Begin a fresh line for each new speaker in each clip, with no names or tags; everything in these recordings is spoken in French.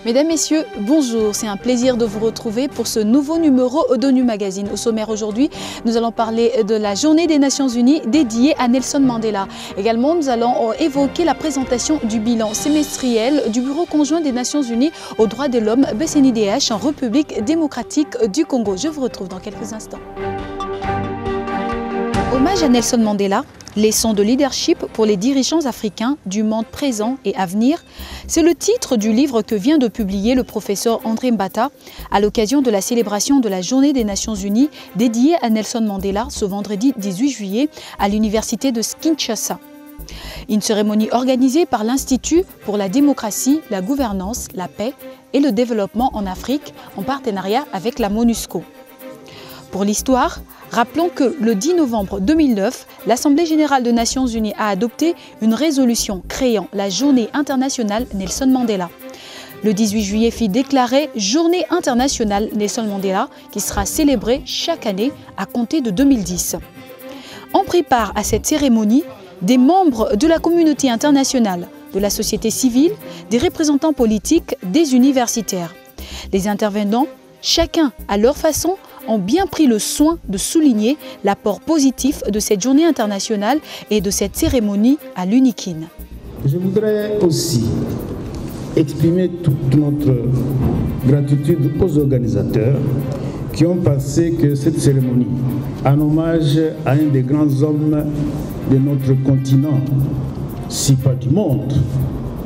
Mesdames, Messieurs, bonjour. C'est un plaisir de vous retrouver pour ce nouveau numéro d'ONU Magazine. Au sommaire aujourd'hui, nous allons parler de la Journée des Nations Unies dédiée à Nelson Mandela. Également, nous allons évoquer la présentation du bilan semestriel du Bureau conjoint des Nations Unies aux droits de l'homme BCNUDH en République démocratique du Congo. Je vous retrouve dans quelques instants. Hommage à Nelson Mandela, leçons de leadership pour les dirigeants africains du monde présent et à venir. C'est le titre du livre que vient de publier le professeur André Mbata à l'occasion de la célébration de la Journée des Nations Unies dédiée à Nelson Mandela ce vendredi 18 juillet à l'université de Kinshasa. Une cérémonie organisée par l'Institut pour la démocratie, la gouvernance, la paix et le développement en Afrique en partenariat avec la MONUSCO. Pour l'histoire, rappelons que le 10 novembre 2009, l'Assemblée générale des Nations unies a adopté une résolution créant la Journée internationale Nelson Mandela. Le 18 juillet fut déclarée Journée internationale Nelson Mandela qui sera célébrée chaque année à compter de 2010. Ont pris part à cette cérémonie des membres de la communauté internationale, de la société civile, des représentants politiques, des universitaires. Les intervenants, chacun à leur façon, ont bien pris le soin de souligner l'apport positif de cette journée internationale et de cette cérémonie à l'UNIKIN.
Je voudrais aussi exprimer toute notre gratitude aux organisateurs qui ont pensé que cette cérémonie, en hommage à un des grands hommes de notre continent, si pas du monde,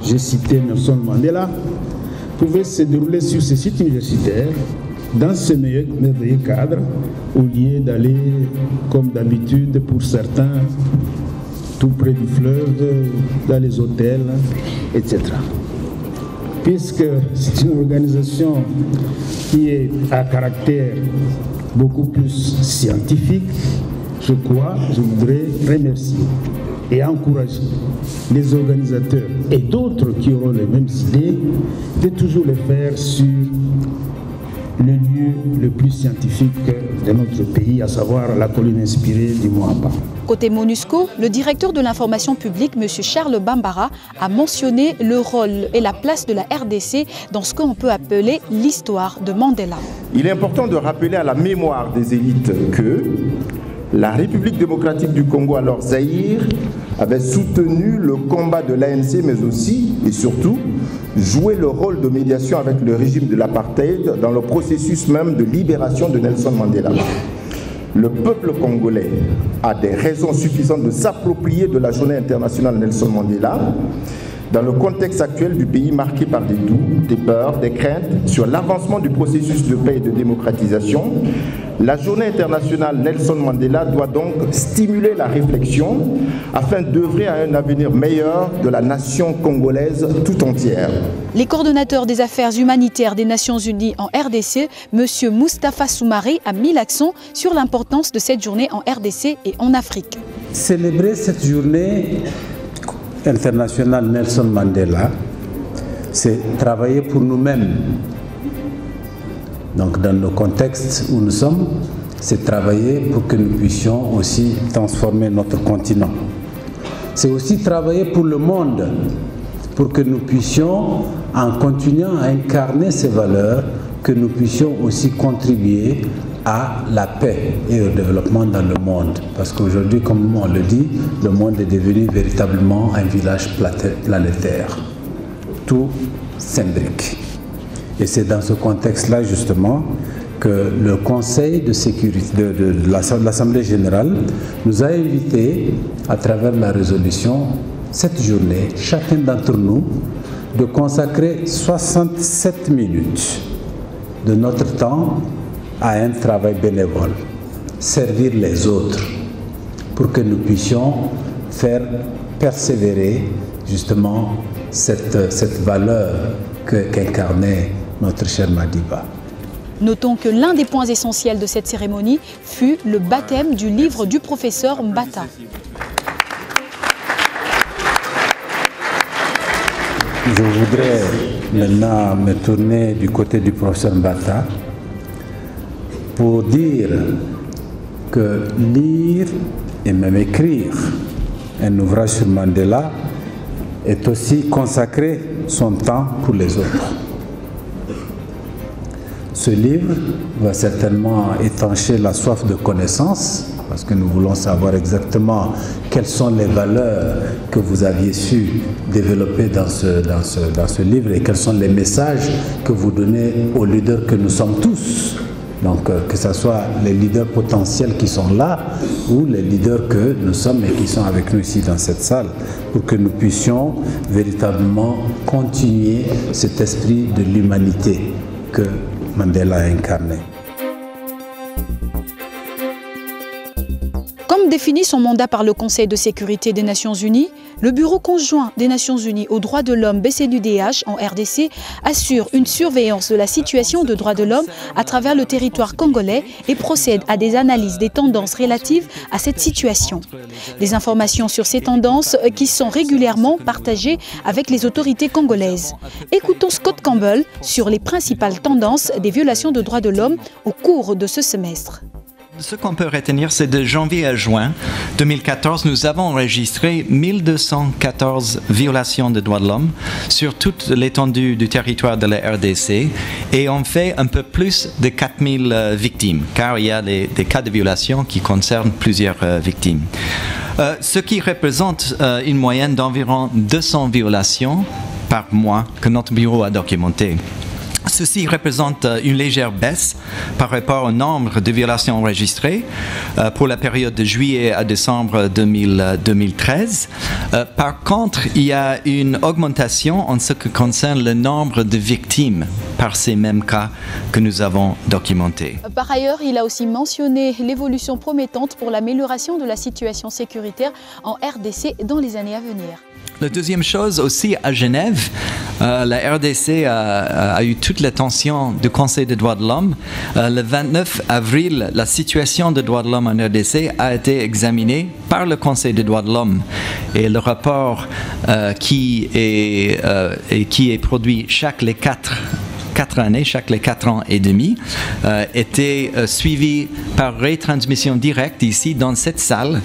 j'ai cité Nelson Mandela, pouvait se dérouler sur ce site universitaire dans ce merveilleux cadre, au lieu d'aller, comme d'habitude pour certains, tout près du fleuve, dans les hôtels, etc. Puisque c'est une organisation qui est à caractère beaucoup plus scientifique, je voudrais remercier et encourager les organisateurs et d'autres qui auront les mêmes idées de toujours le faire sur le lieu le plus scientifique de notre pays, à savoir la colline inspirée du Moamba.
Côté MONUSCO, le directeur de l'information publique, M. Charles Bambara, a mentionné le rôle et la place de la RDC dans ce qu'on peut appeler l'histoire de Mandela.
Il est important de rappeler à la mémoire des élites que la République démocratique du Congo, alors Zaïre, avait soutenu le combat de l'ANC, mais aussi et surtout joué le rôle de médiation avec le régime de l'apartheid dans le processus même de libération de Nelson Mandela. Le peuple congolais a des raisons suffisantes de s'approprier de la journée internationale Nelson Mandela dans le contexte actuel du pays marqué par des doutes, des peurs, des craintes sur l'avancement du processus de paix et de démocratisation. La journée internationale Nelson Mandela doit donc stimuler la réflexion afin d'œuvrer à un avenir meilleur de la nation congolaise tout entière.
Les coordonnateurs des affaires humanitaires des Nations Unies en RDC, M. Moustapha Soumaré, a mis l'accent sur l'importance de cette journée en RDC et en Afrique.
Célébrer cette journée internationale Nelson Mandela, c'est travailler pour nous-mêmes. Donc dans le contexte où nous sommes, c'est travailler pour que nous puissions aussi transformer notre continent. C'est aussi travailler pour le monde, pour que nous puissions, en continuant à incarner ces valeurs, que nous puissions aussi contribuer à la paix et au développement dans le monde. Parce qu'aujourd'hui, comme on le dit, le monde est devenu véritablement un village planétaire. Tout s'imbrique. Et c'est dans ce contexte-là, justement, que le Conseil de sécurité de l'Assemblée générale nous a invités, à travers la résolution, cette journée, chacun d'entre nous, de consacrer 67 minutes de notre temps à un travail bénévole, servir les autres, pour que nous puissions faire persévérer justement cette valeur qu'incarnait notre cher Madiba.
Notons que l'un des points essentiels de cette cérémonie fut le baptême du livre du professeur Mbata.
Je voudrais maintenant me tourner du côté du professeur Mbata pour dire que lire et même écrire un ouvrage sur Mandela est aussi consacrer son temps pour les autres. Ce livre va certainement étancher la soif de connaissance, parce que nous voulons savoir exactement quelles sont les valeurs que vous aviez su développer dans ce livre et quels sont les messages que vous donnez aux leaders que nous sommes tous. Donc que ce soit les leaders potentiels qui sont là ou les leaders que nous sommes et qui sont avec nous ici dans cette salle, pour que nous puissions véritablement continuer cet esprit de l'humanité que Mandela a incarné.
Comme défini son mandat par le Conseil de sécurité des Nations Unies, le Bureau conjoint des Nations Unies aux droits de l'homme BCNUDH en RDC assure une surveillance de la situation de droits de l'homme à travers le territoire congolais et procède à des analyses des tendances relatives à cette situation. Des informations sur ces tendances qui sont régulièrement partagées avec les autorités congolaises. Écoutons Scott Campbell sur les principales tendances des violations de droits de l'homme au cours de ce semestre.
Ce qu'on peut retenir, c'est de janvier à juin 2014, nous avons enregistré 1214 violations de droits de l'homme sur toute l'étendue du territoire de la RDC et on fait un peu plus de 4000 victimes, car il y a des cas de violation qui concernent plusieurs victimes. Ce qui représente une moyenne d'environ 200 violations par mois que notre bureau a documenté. Ceci représente une légère baisse par rapport au nombre de violations enregistrées pour la période de juillet à décembre 2013. Par contre, il y a une augmentation en ce qui concerne le nombre de victimes par ces mêmes cas que nous avons documentés.
Par ailleurs, il a aussi mentionné l'évolution promettante pour l'amélioration de la situation sécuritaire en RDC dans les années à venir.
La deuxième chose aussi, à Genève, la RDC a eu toute l'attention du Conseil des droits de l'homme. Le 29 avril, la situation des droits de l'homme en RDC a été examinée par le Conseil des droits de l'homme. Et le rapport qui est produit chaque les 4 années, chaque les 4 ans et demi, était suivi par retransmission directe ici dans cette salle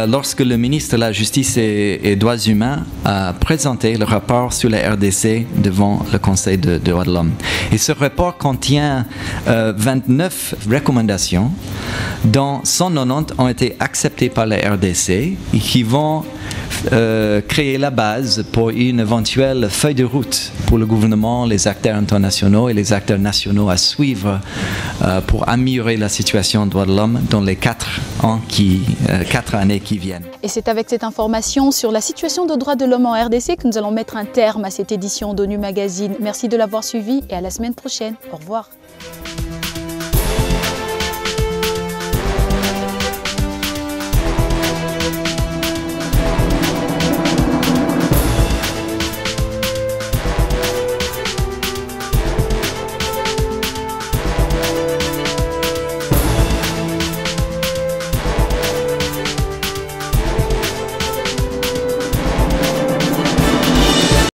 lorsque le ministre de la Justice et Droits humains a présenté le rapport sur la RDC devant le Conseil des droits de l'homme. Et ce rapport contient 29 recommandations dont 190 ont été acceptées par la RDC et qui vont créer la base pour une éventuelle feuille de route pour le gouvernement, les acteurs internationaux et les acteurs nationaux à suivre pour améliorer la situation des droits de l'homme dans les 4 années qui viennent.
Et c'est avec cette information sur la situation des droits de l'homme en RDC que nous allons mettre un terme à cette édition d'ONU Magazine. Merci de l'avoir suivi et à la semaine prochaine. Au revoir.